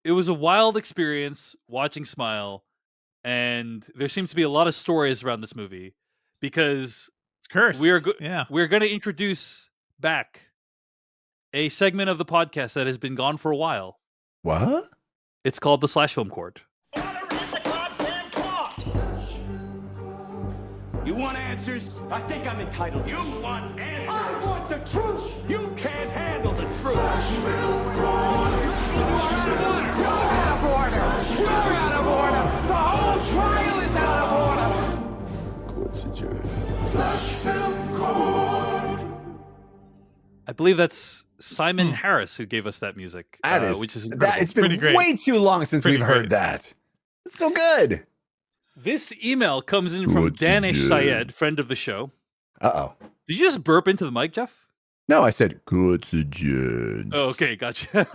it was a wild experience watching Smile, and there seems to be a lot of stories around this movie because It's cursed. we're going to introduce back a segment of the podcast that has been gone for a while. What? It's called the Slash Film Court. You want answers? I think I'm entitled. You want answers? I want the truth. You can't handle the truth. You're out of order. You're out of order. The whole trial is out of order. Court's adjourned. Slash Film Court. I believe that's Simon Harris who gave us that music. That is, which is incredible. it's been way too long since we've heard that. It's so good. This email comes in from Danish Syed, friend of the show. Uh-oh. Did you just burp into the mic, Jeff? No, I said, court's adjourned. Oh, okay, gotcha.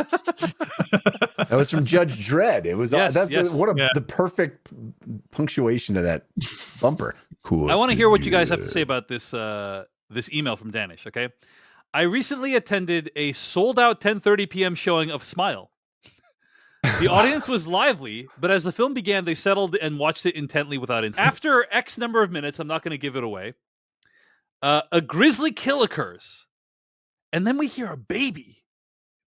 That was from Judge Dredd. It was the perfect punctuation to that bumper. I want to hear what you guys have to say about this this email from Danish, okay? I recently attended a sold-out 10:30 p.m. showing of Smile. The audience was lively, but as the film began, they settled and watched it intently without incident. After X number of minutes, I'm not going to give it away, a grisly kill occurs. And then we hear a baby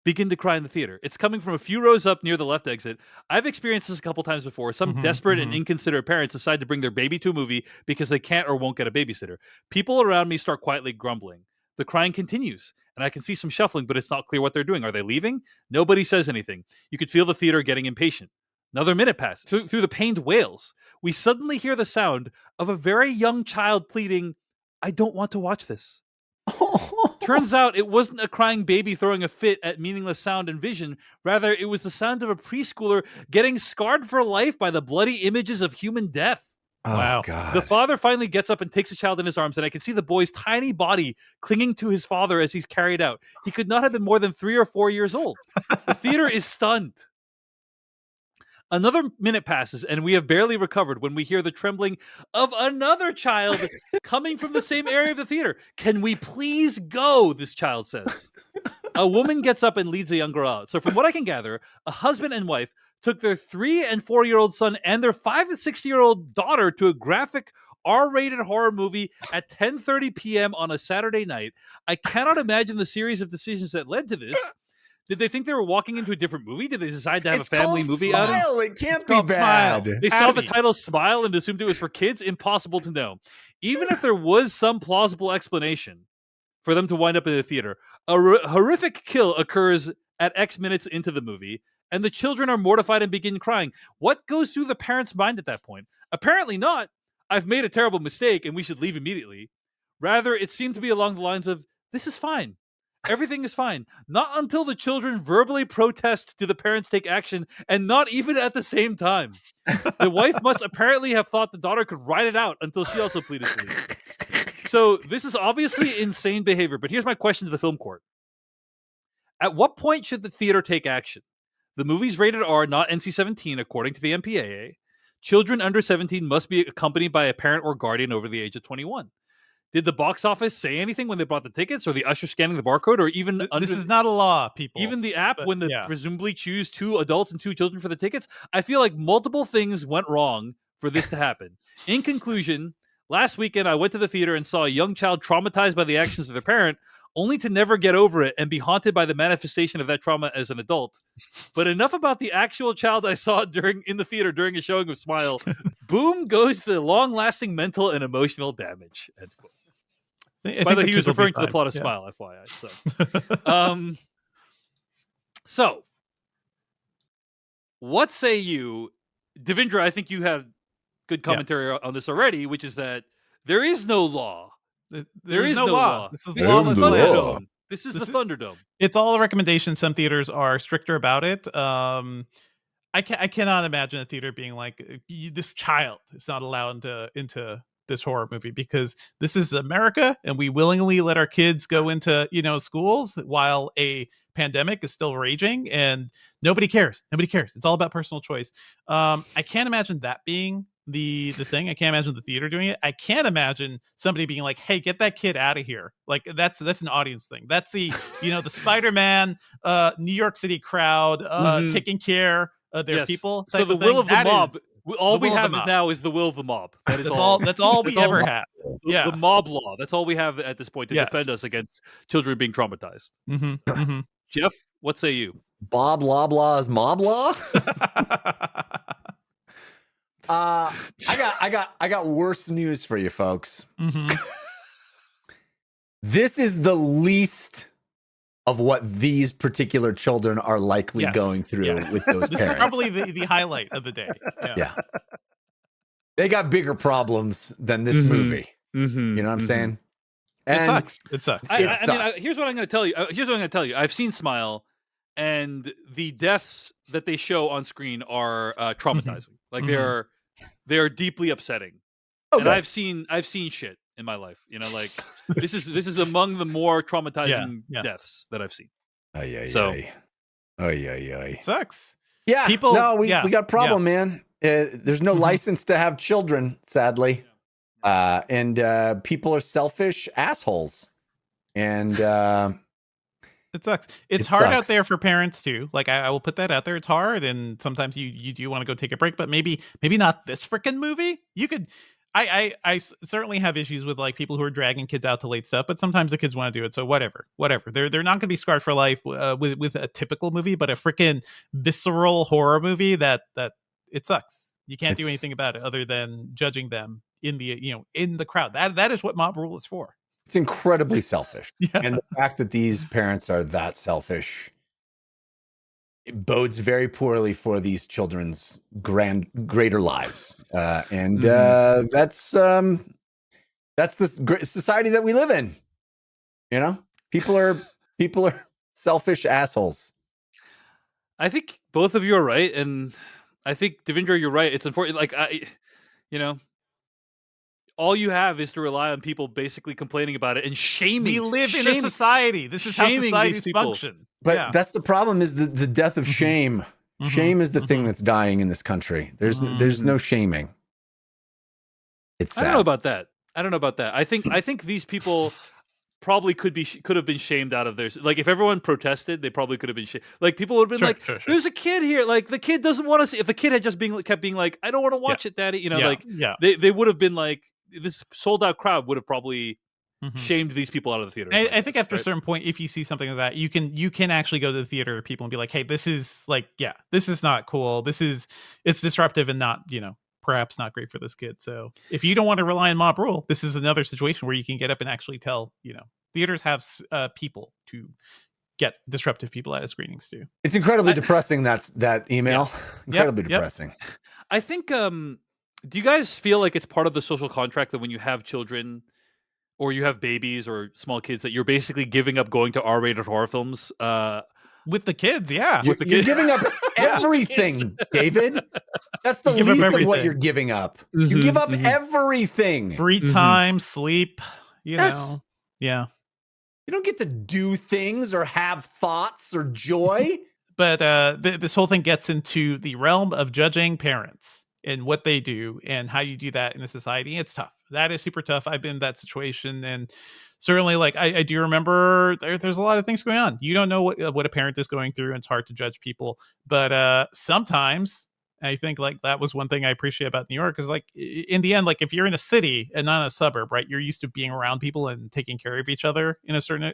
begin to cry in the theater. It's coming from a few rows up near the left exit. I've experienced this a couple times before. Some desperate and inconsiderate parents decide to bring their baby to a movie because they can't or won't get a babysitter. People around me start quietly grumbling. The crying continues, and I can see some shuffling, but it's not clear what they're doing. Are they leaving? Nobody says anything. You could feel the theater getting impatient. Another minute passes. Through the pained wails, we suddenly hear the sound of a very young child pleading, "I don't want to watch this." Turns out it wasn't a crying baby throwing a fit at meaningless sound and vision. Rather, it was the sound of a preschooler getting scarred for life by the bloody images of human death. Oh, wow. God. The father finally gets up and takes the child in his arms, and I can see the boy's tiny body clinging to his father as he's carried out. He could not have been more than 3 or 4 years old. The theater is stunned. Another minute passes, and we have barely recovered when we hear the trembling of another child coming from the same area of the theater. "Can we please go?" this child says. A woman gets up and leads a young girl out. So from what I can gather, a husband and wife took their 3 and 4-year-old son and their 5 and 6-year-old daughter to a graphic R-rated horror movie at 10:30 p.m. on a Saturday night. I cannot imagine the series of decisions that led to this. Did they think they were walking into a different movie? Did they decide to have a family movie Smile. outing? It can't be bad. They saw the title Smile and assumed it was for kids? Impossible to know. Even if there was some plausible explanation for them to wind up in the theater, a horrific kill occurs at X minutes into the movie, and the children are mortified and begin crying. What goes through the parents' mind at that point? Apparently not, "I've made a terrible mistake and we should leave immediately." Rather, it seemed to be along the lines of, "This is fine. Everything is fine." Not until the children verbally protest do the parents take action, and not even at the same time. The wife must apparently have thought the daughter could ride it out until she also pleaded to leave. So this is obviously insane behavior, but here's my question to the film court. At what point should the theater take action? The movie's rated R, not NC-17, according to the MPAA. Children under 17 must be accompanied by a parent or guardian over the age of 21. Did the box office say anything when they bought the tickets, or the usher scanning the barcode, or even this is not a law, people. Even the app when they presumably choose 2 adults and 2 children for the tickets? I feel like multiple things went wrong for this to happen. In conclusion, last weekend I went to the theater and saw a young child traumatized by the actions of their parent, only to never get over it and be haunted by the manifestation of that trauma as an adult. But enough about the actual child I saw in the theater during a showing of Smile. Boom goes the long-lasting mental and emotional damage. End quote. By the way, he was referring to the plot of Smile, FYI. So, what say you, Devindra? I think you have good commentary on this already, which is that there is no law. There is no law. This is lawless land. This is the Thunderdome. It's all a recommendation. Some theaters are stricter about it. I cannot imagine a theater being like, this child is not allowed into this horror movie, because this is America and we willingly let our kids go into schools while a pandemic is still raging, and nobody cares. It's all about personal choice. I can't imagine that being the thing. I can't imagine the theater doing it. I can't imagine somebody being like, "Hey, get that kid out of here." Like that's an audience thing. That's the the Spider-Man New York City crowd taking care of their people. So the will of the mob. All we have now is the will of the mob. That's all we ever had. Yeah, the mob law. That's all we have at this point to defend us against children being traumatized. Jeff, what say you? Bob Loblaw's mob law? I got worse news for you folks. This is the least of what these particular children are likely going through with those this parents. Is probably the highlight of the day. Yeah. They got bigger problems than this movie. You know what I'm saying? And it sucks. I mean, here's what I'm going to tell you. I've seen Smile, and the deaths that they show on screen are traumatizing. Like they are deeply upsetting. And I've seen shit in my life. Like this is among the more traumatizing deaths that I've seen. It sucks. Yeah, people. No, we got a problem, man. There's no license to have children, sadly. And people are selfish assholes. And it sucks. It's hard out there for parents too. Like I will put that out there. It's hard, and sometimes you do want to go take a break, but maybe not this freaking movie. You could. I certainly have issues with like people who are dragging kids out to late stuff, but sometimes the kids want to do it. So whatever. They're not going to be scarred for life with a typical movie, but a freaking visceral horror movie that it sucks. You can't do anything about it other than judging them in the in the crowd. That is what mob rule is for. It's incredibly selfish. And the fact that these parents are that selfish, it bodes very poorly for these children's greater lives. And that's the society that we live in. People are selfish assholes. I think both of you are right, and I think Devindra, you're right. It's unfortunate. Like all you have is to rely on people basically complaining about it and shaming. We live in a society. This is how societies function. But that's the problem: is the death of shame. Shame is the thing that's dying in this country. There's no shaming. It's sad. I don't know about that. I think these people probably could have been shamed out of theirs. Like if everyone protested, they probably could have been shamed. Like people would have been sure. There's a kid here. Like the kid doesn't want to see. If the kid had just kept being like, I don't want to watch it, Daddy. They would have been like, this sold out crowd would have probably shamed these people out of the theater. I think after a certain point, if you see something like that, you can actually go to the theater people and be like, hey, this is this is not cool. It's disruptive and not, perhaps not great for this kid. So if you don't want to rely on mob rule, this is another situation where you can get up and actually tell, theaters have people to get disruptive people out of screenings too. It's incredibly depressing. That email. Incredibly depressing. I think, do you guys feel like it's part of the social contract that when you have children or you have babies or small kids that you're basically giving up going to R-rated horror films? With the kids, yeah. You're giving up everything, David. That's the least of what you're giving up. You give up everything. Free time, sleep, know. Yeah. You don't get to do things or have thoughts or joy. But this whole thing gets into the realm of judging parents and what they do and how you do that in a society. It's tough. That is super tough. I've been in that situation, and certainly like I do remember there's a lot of things going on. You don't know what a parent is going through, and it's hard to judge people. But sometimes I think like that was one thing I appreciate about New York is like in the end, like if you're in a city and not a suburb, right, you're used to being around people and taking care of each other in a certain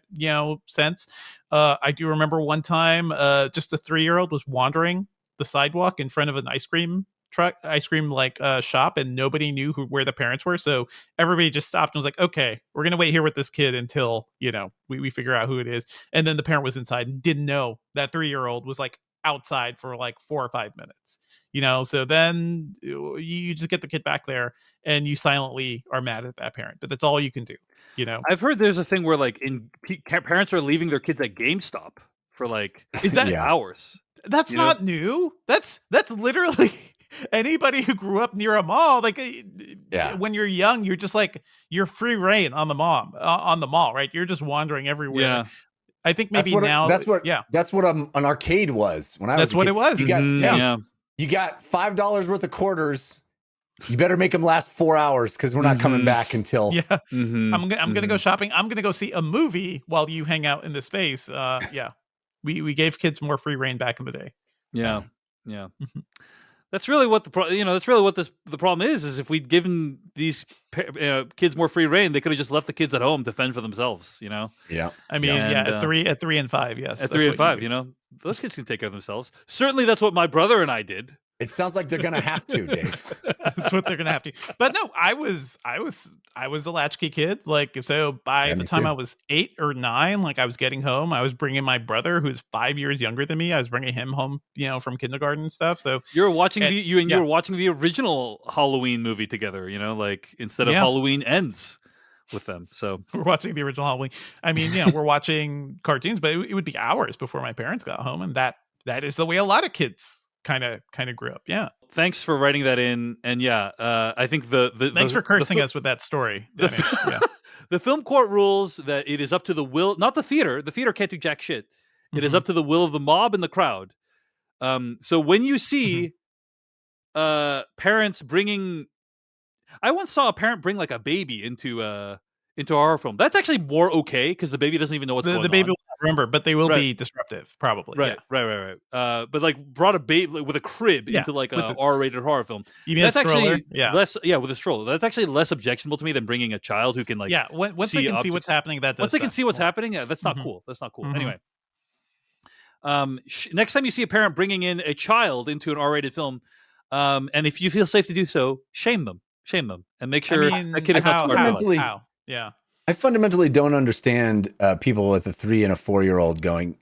sense. I do remember one time just a 3-year-old was wandering the sidewalk in front of an ice cream shop, and nobody knew where the parents were, so everybody just stopped and was like, okay, we're gonna wait here with this kid until we figure out who it is. And then the parent was inside and didn't know that 3-year-old was like outside for like 4 or 5 minutes, so then you just get the kid back there and you silently are mad at that parent, but that's all you can do. I've heard there's a thing where like parents are leaving their kids at GameStop for like hours. That's not new. That's literally anybody who grew up near a mall, like when you're young, you're just like you're free reign on the mall, right? You're just wandering everywhere. Yeah. I think maybe that's what an arcade was when I was. That's what it was. You got $5 worth of quarters, You better make them last 4 hours because we're not coming back until. Yeah. Mhm. I'm gonna go shopping. I'm gonna go see a movie while you hang out in the space. Yeah. We gave kids more free reign back in the day. Yeah. Yeah. Mhm. That's really what that's really what the problem is if we'd given these kids more free reign, they could have just left the kids at home to fend for themselves, Yeah. I mean, And, at 3 and 5, yes. At that's 3 and what 5, do. those kids can take care of themselves. Certainly that's what my brother and I did. It sounds like they're gonna have to, Dave. That's what they're gonna have to. But no, I was a latchkey kid. Like, so by Yeah, the me time too. I was 8 or 9, like I was getting home, I was bringing my brother, who's 5 years younger than me. I was bringing him home, from kindergarten and stuff. So You were watching And- you yeah. were watching the original Halloween movie together, like instead of Yeah. Halloween Ends with them. So we're watching the original Halloween. I mean, we're watching cartoons, but it would be hours before my parents got home, and that is the way a lot of kids kind of grew up. Yeah. thanks for writing that in. And I think Thanks for cursing us with that story. Danny. Yeah. The film court rules that it is up to the will, not the theater. The theater can't do jack shit. It is Mhm. up to the will of the mob and the crowd. So when you see parents bringing, I once saw a parent bring like a baby into a horror film. That's actually more okay because the baby doesn't even know what's going The baby on. will not remember, but they will Right. be disruptive, probably. Right, Yeah. right. But like brought a baby with a crib Yeah, into like with a the- R-rated horror film. You mean That's a stroller? actually Yeah. less. Yeah, with a stroller. That's actually less objectionable to me than bringing a child who can like. Yeah. Once they see can see objects. what's happening, that does. Once they can suck. see what's happening, yeah, that's not Mhm. cool. That's not cool. Mhm. Anyway, next time you see a parent bringing in a child into an R-rated film, and if you feel safe to do so, shame them, and make sure that kid is not how, smart. how, enough. Fundamentally- how? Yeah. I fundamentally don't understand people with a 3 and a 4-year-old going,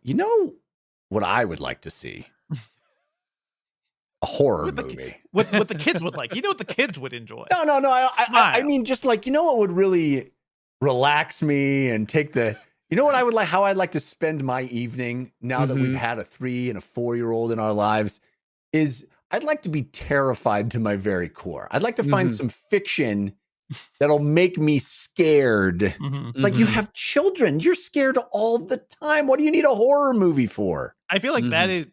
what I would like to see? A horror What the movie. What the kids would like. What the kids would enjoy. No. I Smile. mean, just like, what would really relax me and take the, what I would like, how I'd like to spend my evening now that we've had a 3 and a 4-year-old in our lives is I'd like to be terrified to my very core. I'd like to find some fiction that'll make me scared. Mhm. It's like you have children. You're scared all the time. What do you need a horror movie for? I feel like that is.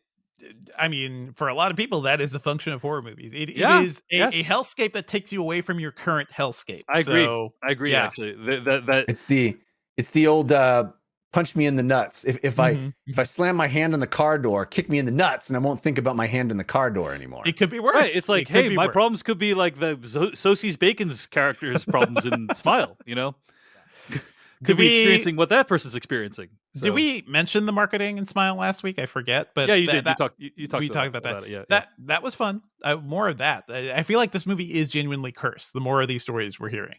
I mean, for a lot of people, that is the function of horror movies. It is a hellscape that takes you away from your current hellscape. I agree. So, I agree. yeah. Actually, that It's the old punch me in the nuts. If I slam my hand on the car door, kick me in the nuts, and I won't think about my hand in the car door anymore. It could be worse. right. It's like, It could hey, be my worse. problems could be like the Sosie Bacon's character's problems in Smile. Could be experiencing what that person's experiencing. So. Did we mention the marketing in Smile last week? I forget, but Yeah, you did. You talked we about talked about that. it. Yeah, That was fun. More of that. I feel like this movie is genuinely cursed. The more of these stories we're hearing,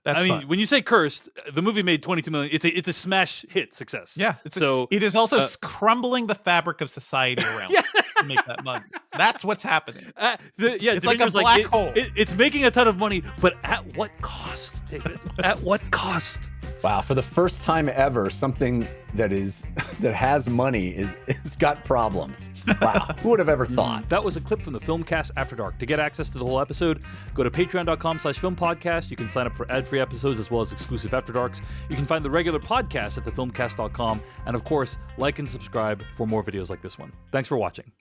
that's I mean, fun. when you say cursed, the movie made 22 million. It's a smash hit success. Yeah. It is also crumbling the fabric of society around it to make that money. That's what's happening. It's like a black hole. It's making a ton of money, but at what cost, David? At what cost? Wow, for the first time ever, something that has money is got problems. Wow, who would have ever thought? That was a clip from the Filmcast After Dark. To get access to the whole episode, go to patreon.com/filmpodcast. You can sign up for ad-free episodes as well as exclusive After Darks. You can find the regular podcast at thefilmcast.com. And of course, like and subscribe for more videos like this one. Thanks for watching.